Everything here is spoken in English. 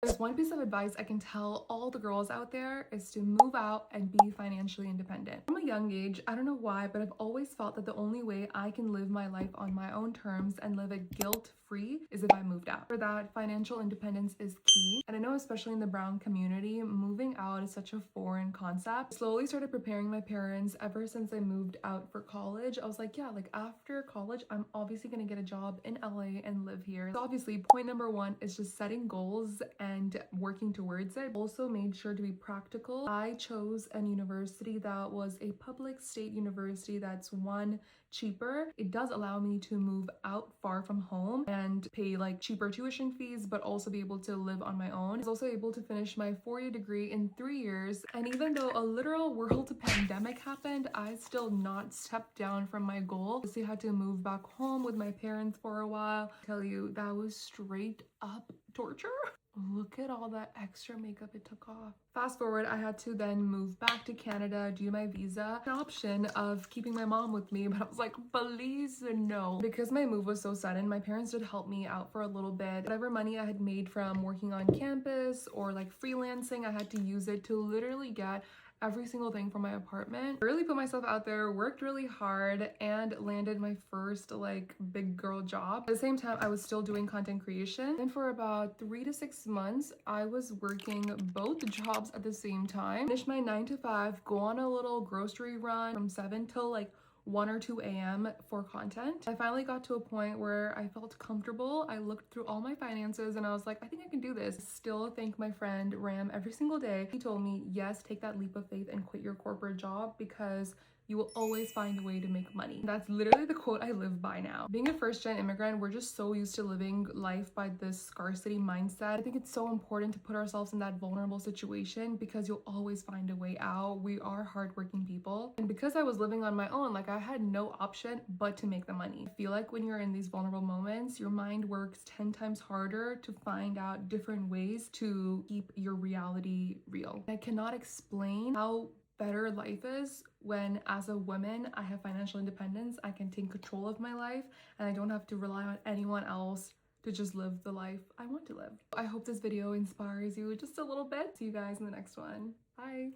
There's one piece of advice I can tell all the girls out there is to move out and be financially independent. From a young age, I don't know why, but I've always felt that the only way I can live my life on my own terms and live it guilt-free is if I moved out. For that, financial independence is key. And I know especially in the brown community, moving out is such a foreign concept. I slowly started preparing my parents ever since I moved out for college. I was like, yeah, like after college, I'm obviously gonna get a job in LA and live here. So obviously, point number one is just setting goals and working towards it. Also made sure to be practical. I chose an university that was a public state university that's one, cheaper. It does allow me to move out far from home and pay like cheaper tuition fees, but also be able to live on my own. I was also able to finish my 4-year degree in 3 years. And even though a literal world pandemic happened, I still not stepped down from my goal. I had to move back home with my parents for a while. I tell you, that was straight up torture. Look at all that extra makeup it took off. Fast forward, I had to then move back to Canada, do my visa. An option of keeping my mom with me, but I was like, please no. Because my move was so sudden, my parents did help me out for a little bit. Whatever money I had made from working on campus or like freelancing, I had to use it to literally get every single thing from my apartment. I really put myself out there, worked really hard, and landed my first like big girl job. At the same time, I was still doing content creation. And for about 3 to 6 months, I was working both jobs at the same time. Finish my 9 to 5, go on a little grocery run from 7 till like 1 or 2 a.m. for content. I finally got to a point where I felt comfortable. I looked through all my finances and I was like, I think I can do this. Still thank my friend Ram every single day. He told me, yes, take that leap of faith and quit your corporate job because you will always find a way to make money. That's literally the quote I live by now. Being a first-gen immigrant, we're just so used to living life by this scarcity mindset. I think it's so important to put ourselves in that vulnerable situation because you'll always find a way out. We are hardworking people. And because I was living on my own, like I had no option but to make the money. I feel like when you're in these vulnerable moments, your mind works 10 times harder to find out different ways to keep your reality real. I cannot explain how better life is when as a woman I have financial independence. I can take control of my life and I don't have to rely on anyone else to just live the life I want to live. I hope this video inspires you just a little bit. See you guys in the next one. Bye.